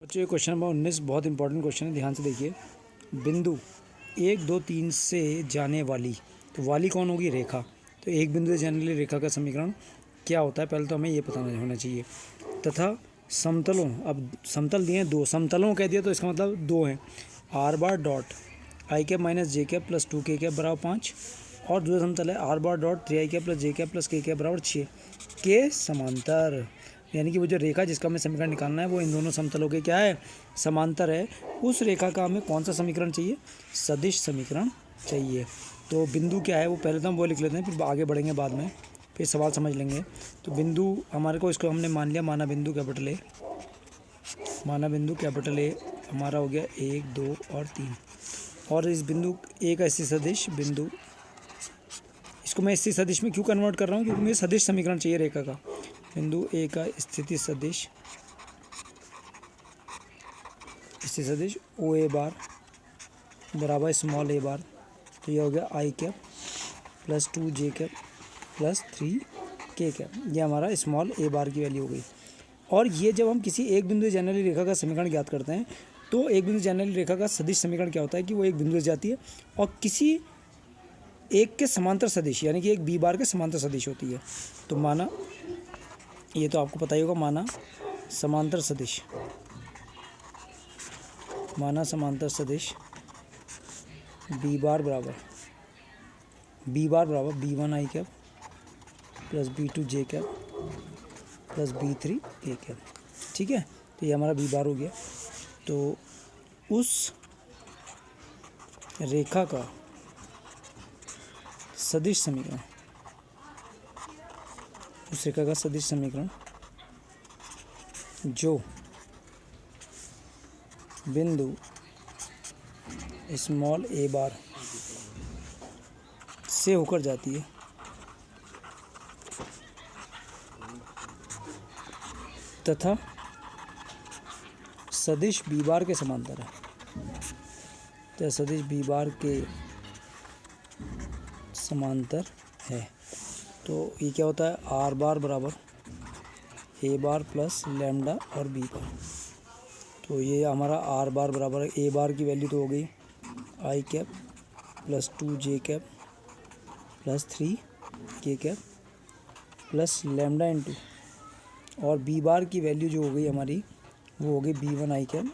बच्चों ये question number 19 बहुत इंपॉर्टेंट क्वेश्चन है, ध्यान से देखिए। बिंदु 1 2 3 से जाने वाली, तो वाली कौन होगी? रेखा। तो एक बिंदु से जाने वाली रेखा का समीकरण क्या होता है, पहले तो हमें ये पता होना चाहिए। तथा समतलों, अब समतल दिए हैं दो, समतलों कह दिया तो इसका मतलब दो हैं। Are bar dot I cap minus J cap plus 2 के कैप बराबर 5, और दूसरा समतल है are bar dot 3 I cap plus J cap plus के कैप बराबर 6 के समांतर। यानी कि वो जो रेखा जिसका हमें समीकरण निकालना है वो इन दोनों समतलों के क्या है? समांतर है। उस रेखा का हमें कौन सा समीकरण चाहिए? सदिश समीकरण चाहिए। तो बिंदु क्या है वो पहले तो हम वो लिख लेते हैं, फिर आगे बढ़ेंगे बाद में, फिर सवाल समझ लेंगे। तो बिंदु हमारे को, इसको हमने मान लिया माना बिंदु कैपिटल ए, माना बिंदु कैपिटल ए हमारा हो गया 1 2 और 3। और इस बिंदु ए का स्थिति सदिश बिंदु, इसको मैं स्थिति सदिश में क्यों कन्वर्ट कर रहा हूँ? क्योंकि मुझे सदिश समीकरण चाहिए रेखा का। बिंदु ए का स्थिति सदिश ओ ए बार बराबर स्मॉल ए बार, तो ये हो गया आई कैप प्लस 2 जे कैप प्लस 3 के कैप, ये हमारा स्मॉल ए बार की वैल्यू हो गई। और ये जब हम किसी एक बिंदु से जाने वाली रेखा का समीकरण ज्ञात करते हैं, तो एक बिंदु से जाने वाली रेखा का सदिश समीकरण क्या होता है कि वो एक बिंदु से जाती है और किसी एक के समांतर सदिश, यानी कि एक बी बार के समांतर सदिश होती है। तो माना, ये तो आपको पता ही होगा, माना समांतर सदिश, माना समांतर सदिश बी बार बराबर B1 आई कैप प्लस B2 जे कैप प्लस B3 के कैप। ठीक है, तो ये हमारा बी बार हो गया। तो उस रेखा का सदिश समीकरण, उस रेखा का सदिश समीकरण जो बिंदु स्मॉल ए बार से होकर जाती है तथा सदिश बी बार के समांतर है, तो सदिश बी बार के समांतर है। तो ये क्या होता है? आर बार बराबर ए बार प्लस लैम्डा और बी बार। तो ये हमारा आर बार बराबर है, ए बार की वैल्यू तो हो गई आई कैप प्लस 2 जे कैप प्लस 3 के कैप प्लस लैम्डा इंटू, और बी बार की वैल्यू जो हो गई हमारी वो हो गई B1 आई कैप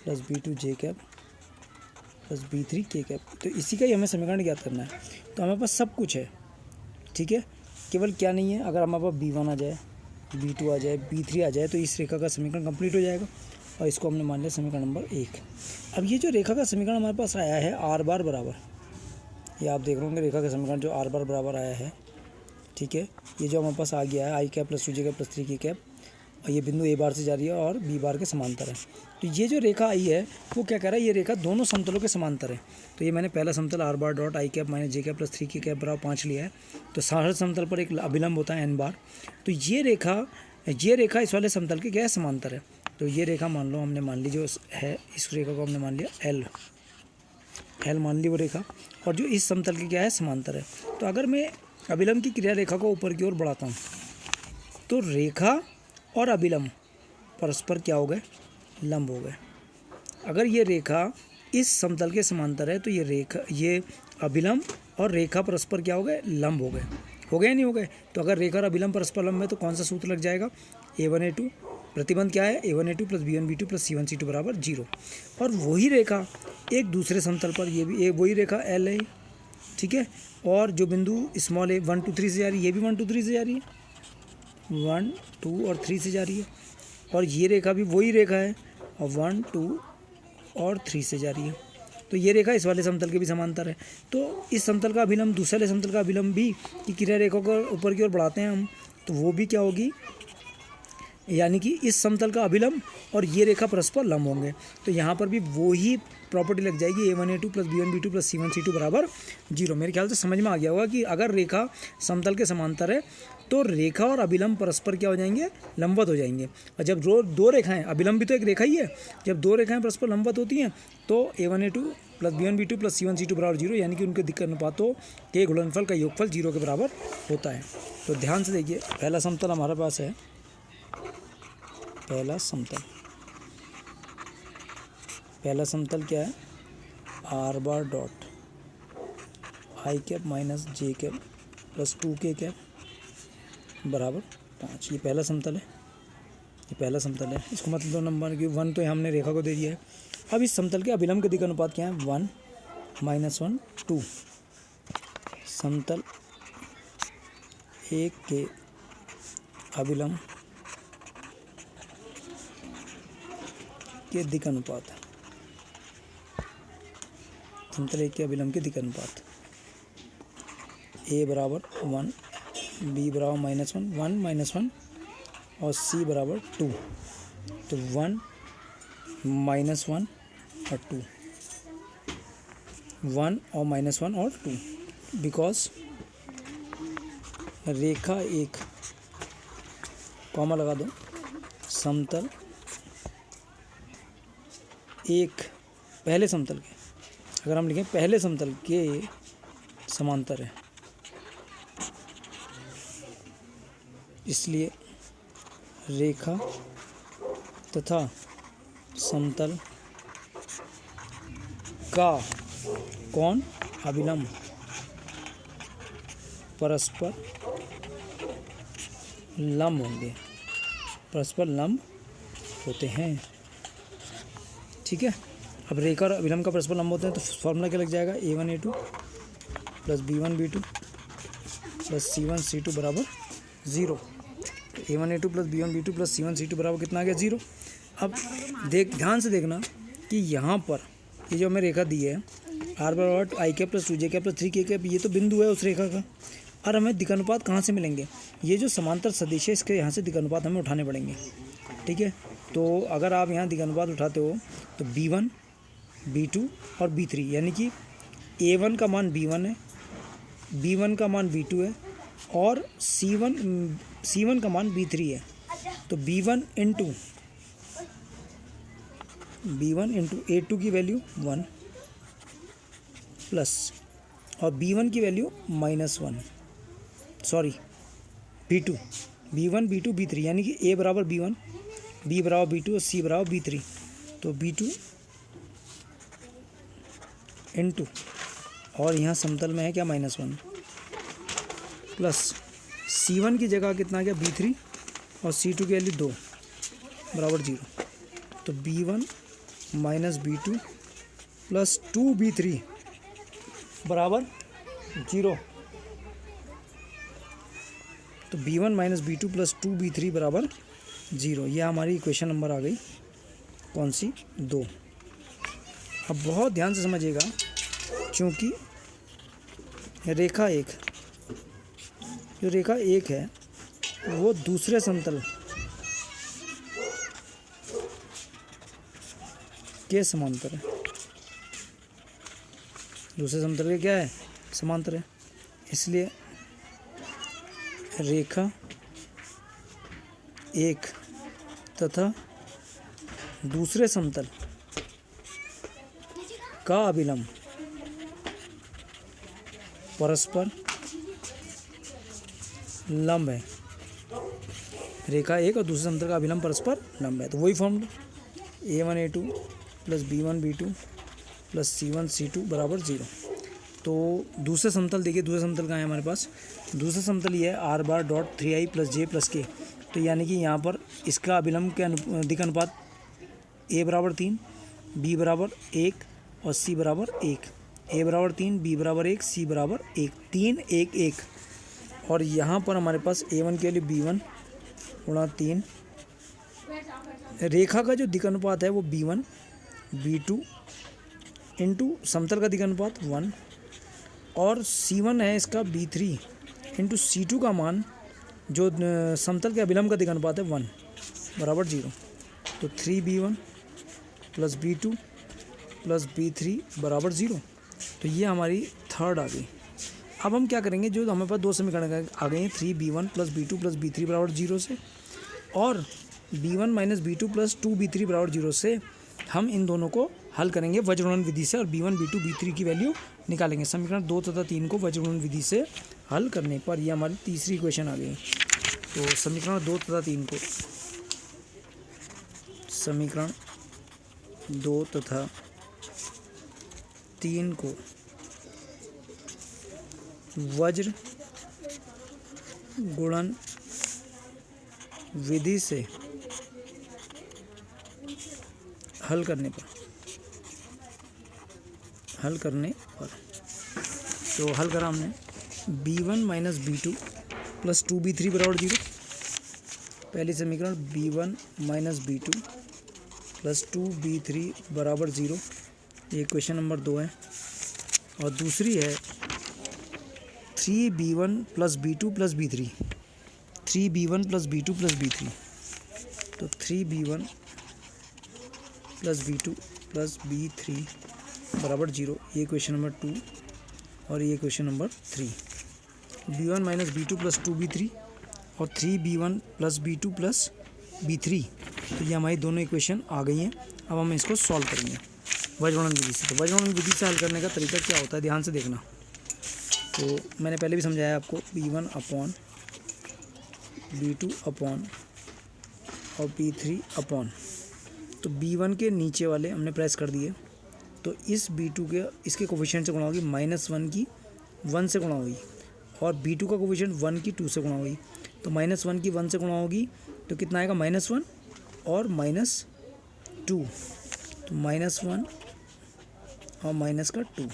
प्लस B2 जे कैप प्लस B3 के कैप। तो इसी का ही हमें समीकरण ज्ञात करना है। तो हमारे पास सब कुछ है, ठीक है, केवल क्या नहीं है, अगर हमारे पास B1 आ जाए, B2 आ जाए, B3 आ जाए, तो इस रेखा का समीकरण कंप्लीट हो जाएगा। और इसको हमने मान लिया समीकरण नंबर 1। अब ये जो रेखा का समीकरण हमारे पास आया है आर बार बराबर, ये आप देख रहे होंगे रेखा का समीकरण जो आर बार बराबर आया है, ठीक है, ये जो हमारे पास आ गया है आई कैप प्लस 2 जे कैप प्लस 3 की कैप, और ये बिंदु ए बार से जा रही है और बी बार के समांतर है। तो ये जो रेखा आई है वो क्या कह रहा है? ये रेखा दोनों समतलों के समांतर है। तो ये मैंने पहला समतल are bar dot I cap minus J cap plus 3 की कैप बराबर 5 लिया है। तो हर समतल पर एक अभिलंब होता है एन बार। तो ये रेखा इस वाले समतल के क्या है? समांतर है। तो ये रेखा मान लो, हमने मान ली जो है, इस रेखा को हमने मान लिया एल मान ली वो रेखा, और जो इस समतल की क्या है? समांतर है। तो अगर मैं अभिलंब की क्रिया रेखा को ऊपर की ओर बढ़ाता हूँ तो रेखा और अभिलंब परस्पर क्या हो गए? लंब हो गए। अगर ये रेखा इस समतल के समांतर है तो ये अभिलंब और रेखा परस्पर क्या हो गए? लंब हो गए। हो गए नहीं हो गए? तो अगर रेखा और अभिलंब परस्पर लंब है तो कौन सा सूत्र लग जाएगा? A1 A2, प्रतिबंध क्या है? A1 A2 plus B1 B2 plus C1 C2 बराबर 0। और वही रेखा एक दूसरे समतल पर, ये भी वही रेखा L है, ठीक है, और जो बिंदु स्मॉल ए 1 2 3 से जा रही है, ये भी 1 2 3 से जा रही है, 1 2 और 3 से जा रही है, और ये रेखा भी वही रेखा है और 1 2 और 3 से जा रही है। तो ये रेखा इस वाले समतल के भी समांतर है। तो इस समतल का अभिलंब दूसरे समतल का अभिलंब भी कि क्रिया रेखा को ऊपर की ओर बढ़ाते हैं हम, तो वो भी क्या होगी? यानी कि इस समतल का अभिलंब और ये रेखा परस्पर लंब होंगे। तो यहाँ पर भी वही प्रॉपर्टी लग जाएगी A1 A2 plus B1 B2 plus C1 C2 बराबर 0। मेरे ख्याल से समझ में आ गया होगा कि अगर रेखा समतल के समांतर है तो रेखा और अभिलंब परस्पर क्या हो जाएंगे? लंबवत हो जाएंगे। और जब दो रेखाएं, अभिलंब भी तो एक रेखा ही है, जब दो रेखाएं परस्पर लंबवत होती हैं तो A1 A2 plus B1 B2 plus C1 C2 बराबर 0, यानी कि उनके दिक्कत अनुपातों के गुणनफल का योगफल 0 के बराबर होता है। तो ध्यान से देखिए, पहला समतल हमारे पास है, पहला समतल पहला समतल क्या है, are bar dot I cap minus J cap plus 2k cap बराबर 5। ये पहला समतल है, ये पहला समतल है। इसको मतलब 2 नंबर की 1 तो हमने रेखा को दे दिया है। अब इस समतल के अभिलंब के दिक् अनुपात क्या है, 1 - 1 2। समतल एक के अभिलंब के दिक् अनुपात, समतल एक के अभिलंब के दिक् अनुपात a बराबर 1, b बराबर -1 1 - 1 और c बराबर 2। तो 1 - 1 और 2, 1 और -1 और 2, बिकॉज रेखा एक, कॉमा लगा दो, समतल एक पहले समतल के, अगर हम लिखें पहले समतल के समांतर है, इसलिए रेखा तथा समतल का कौन अभिलंब परस्पर लंब होंगे, परस्पर लंब होते हैं। ठीक है, अब रेखा और अभिलंब का परस्पर लंब होते हैं तो फॉर्मूला क्या लग जाएगा, a1 a2 plus b1 b2 plus c1 c2 बराबर 0। a1 a2 plus b1 b2 plus c1 c2 बराबर कितना आ गया, 0। अब ध्यान से देखना कि यहाँ पर ये जो हमें रेखा दी है r बराबर i cap plus 2j cap plus 3k cap, ये तो बिंदु है उस रेखा का। और हमें दिक् अनुपात कहाँ से मिलेंगे, ये जो समांतर सदिश है इसके यहाँ से दिक् अनुपात हमें उठाने पड़ेंगे। ठीक है, तो अगर आप यहाँ दिक् अनुपात उठाते हो तो b1 b2 और b3, यानी कि a1 का मान b1 है, b1 का मान b2 है और c1 का मान b3 है। तो b1 इंटू a2 की वैल्यू 1 प्लस और b1 की value -1, sorry b2, b1 b2 b3, यानी कि a बराबर b1, b बराबर b2 और c बराबर b3। तो b2 इंटू और यहाँ समतल में है क्या, -1 प्लस c1 की जगह कितना आ गया b3 और c2 की वैल्यू 2 बराबर 0। तो b1 minus b2 plus 2b3 बराबर 0। तो b1 minus b2 plus 2b3 बराबर 0। यह हमारी इक्वेशन नंबर आ गई, कौन सी, 2। अब बहुत ध्यान से समझिएगा, क्योंकि रेखा एक, जो रेखा एक है वो दूसरे समतल के समांतर है, दूसरे समतल के क्या है, समांतर है। इसलिए रेखा एक तथा दूसरे समतल का अभिलंब परस्पर लंब है। रेखा एक और दूसरे समतल का अभिलंब परस्पर लंब है, तो वही formula a1 a2 plus b1 b2 plus c1 c2 बराबर 0। तो दूसरे समतल देखिए, दूसरे समतल कहाँ है हमारे पास, दूसरा समतल ये है r बार dot 3i plus j plus k। तो यानी कि यहाँ पर इसका अभिलंब के दिक् अनुपात a बराबर 3, b बराबर 1 और c बराबर 1, a बराबर 3, b बराबर 1, c बराबर 1, 3 1 1। और यहाँ पर हमारे पास a1 के लिए b1 गुणा 3, रेखा का जो दिक् अनुपात है वो b1 b2 इंटू समतल का दिक् अनुपात 1 और c1 है इसका b3 इंटू c2 का मान जो समतल के अभिलंब का दिक् अनुपात है 1 बराबर 0। तो 3b1 plus b2 plus b3 बराबर 0। तो ये हमारी थर्ड आ गई। अब हम क्या करेंगे, जो हमारे पास दो समीकरण आ गए हैं 3b1 plus b2 plus b3 बराबर 0 से और b1 minus b2 plus 2b3 बराबर 0 से, हम इन दोनों को हल करेंगे वज्रगुणन विधि से और b1 b2 b3 की वैल्यू निकालेंगे। समीकरण 2 तथा 3 को वज्रगुणन विधि से हल करने पर ये हमारी तीसरी इक्वेशन आ गई। तो समीकरण 2 तथा 3 को, समीकरण 2 तथा 3 को वज्र गुणन विधि से हल करने पर तो हल करा हमने b1 minus b2 plus 2b3 बराबर 0। पहली समीकरण b1 minus b2 plus 2b3 बराबर 0, ये क्वेश्चन नंबर 2 है। और दूसरी है 3b1 plus b2 plus b3, 3b1 plus b2 plus b3, तो 3b1 plus b2 plus b3 बराबर 0, ये क्वेश्चन नंबर 2 और ये question number 3। b1 minus b2 plus 2b3 और 3b1 plus b2 plus b3, तो ये हमारी दोनों इक्वेशन आ गई हैं। अब हम इसको सॉल्व करेंगे वज्रगुणन विधि से। तो वज्रगुणन विधि से हल करने का तरीका क्या होता है, ध्यान से देखना। तो मैंने पहले भी समझाया आपको, b1 अपॉन b2 अपॉन और b3 अपॉन, तो b1 के नीचे वाले हमने प्रेस कर दिए, तो इस b2 के इसके कोफिशिएंट से गुणा होगी, -1 की 1 से गुणा होगी, और b2 का कोफिशिएंट 1 की 2 से गुणा होगी, तो -1 की 1 से गुणा होगी तो कितना आएगा, -1 और -2, तो -1 और माइनस का 2,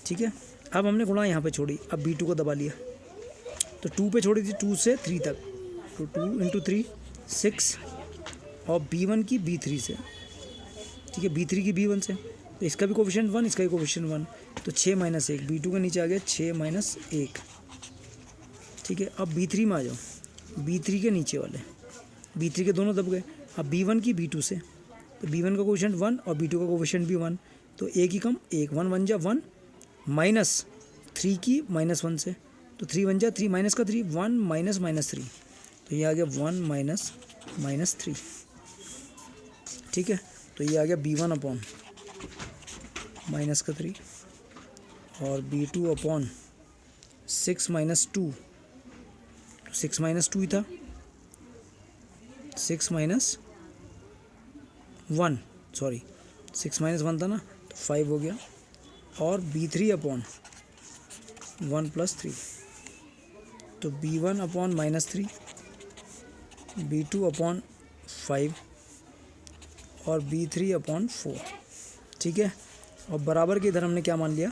ठीक है। अब हमने गुणा यहाँ पे छोड़ी, अब b2 को दबा लिया, तो 2 पे छोड़ी थी 2 से 3 तक, तो 2 इंटू 3 6, और b1 की b3 से, ठीक है, b3 की b1 से, तो इसका भी कोफिशिएंट 1, इसका भी कोफिशिएंट 1, तो 6 माइनस 1, b2 के नीचे आ गया 6 माइनस 1, ठीक है। अब b3 में आ जाओ, b3 के नीचे वाले, b3 के दोनों दब गए, अब b1 की b2 से, तो b1 का कोफिशिएंट 1 और b2 का कोफिशिएंट भी 1, तो एक ही कम 1, 1 1 जा 1, माइनस 3 की -1 से, तो 3 1 जा 3, माइनस का 3, 1 माइनस -3, तो ये आ गया 1 माइनस -3, ठीक है। तो ये आ गया b1 अपॉन माइनस का 3 और b2 अपॉन 6 माइनस 2, 6 माइनस 2 ही था, 6 माइनस 1, सॉरी 6 माइनस 1 था ना, तो 5 हो गया, और b3 अपॉन 1 प्लस 3, तो b1 अपॉन -3, b2 अपॉन 5 और b3 अपॉन 4, ठीक है। और बराबर के इधर हमने क्या मान लिया,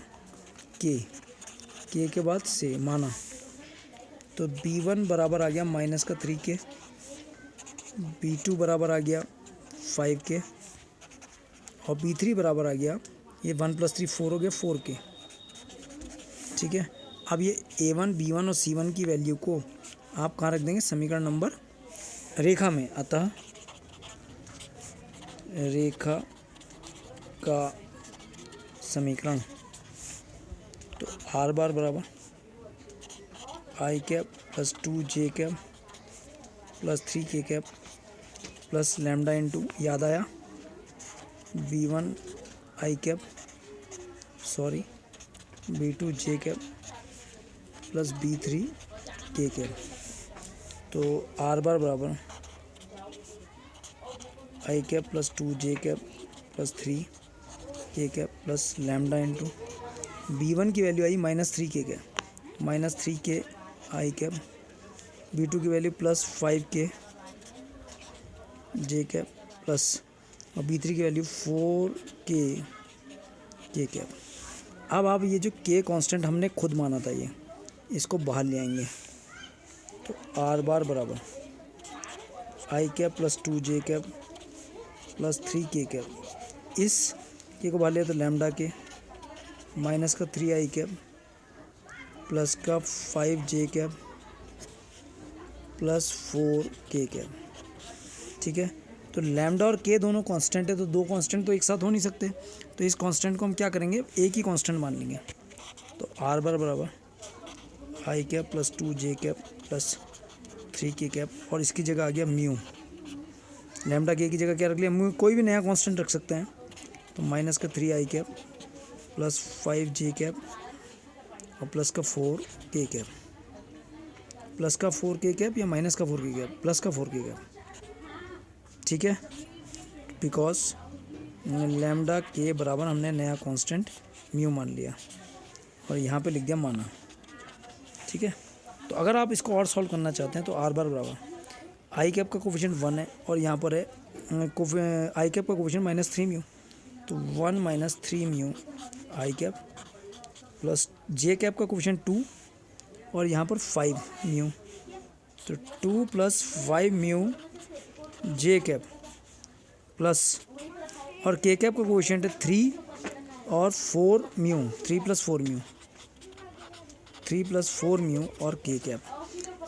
k के बाद से माना, तो b1 बराबर आ गया -3k, b2 बराबर आ गया 5k, और b3 बराबर आ गया, ये 1 + 3 4 हो गया 4k, ठीक है। अब ये a1 b1 और c1 की वैल्यू को आप कहाँ रख देंगे, समीकरण नंबर रेखा में, अतः रेखा का समीकरण, तो r बार बराबर i cap plus 2j cap plus 3k cap plus lambda into, याद आया, b1 i cap, sorry b2 j cap plus b3 k cap, तो r बार बराबर i cap plus 2j cap plus 3k cap plus lambda into, b1 की value I -3k cap, -3k i cap, b2 की value plus 5k j cap plus, और b3 की value 4k k cap. अब आप ये जो k constant हमने खुद माना था, ये इसको बाहर ले आएंगे, तो r बार बराबर i cap plus 2j cap plus 3k cap, इस k को बाहर लिया तो लैम्डा के माइनस का 3i कैप प्लस का 5j cap plus 4k cap, ठीक है। तो लैम्डा और k दोनों कांस्टेंट है, तो दो कांस्टेंट तो एक साथ हो नहीं सकते, तो इस कांस्टेंट को हम क्या करेंगे, एक ही कांस्टेंट मान लेंगे, तो r बार बराबर i cap plus 2j cap plus 3k cap, और इसकी जगह आ गया म्यू, लैम्डा k की जगह क्या रख लिया, म्यू, कोई भी नया कांस्टेंट रख सकते हैं, तो माइनस का 3i cap plus 5j cap और प्लस का 4k कैप, प्लस का 4k कैप या माइनस का 4k कैप, प्लस का 4k कैप, ठीक है, बिकॉज लैम्डा के बराबर हमने नया कांस्टेंट म्यू मान लिया और यहाँ पे लिख दिया माना। ठीक है, तो अगर आप इसको और सॉल्व करना चाहते हैं तो आर बार बराबर आई कैप का कोफिशिएंट 1 है और यहाँ पर है आई कैप का कोफिशिएंट -3 म्यू, तो 1 - 3 म्यू आई कैप प्लस जे कैप का कोफिशिएंट 2 और यहाँ पर 5 म्यू, तो 2 + 5 म्यू जे कैप प्लस और के कैप का कोफिशिएंट है 3 और 4 म्यू, 3 + 4 म्यू, 3 + 4 म्यू और के कैप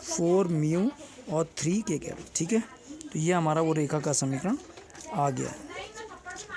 4 म्यू और 3 के कैप। ठीक है, तो ये हमारा वो रेखा का समीकरण आ गया।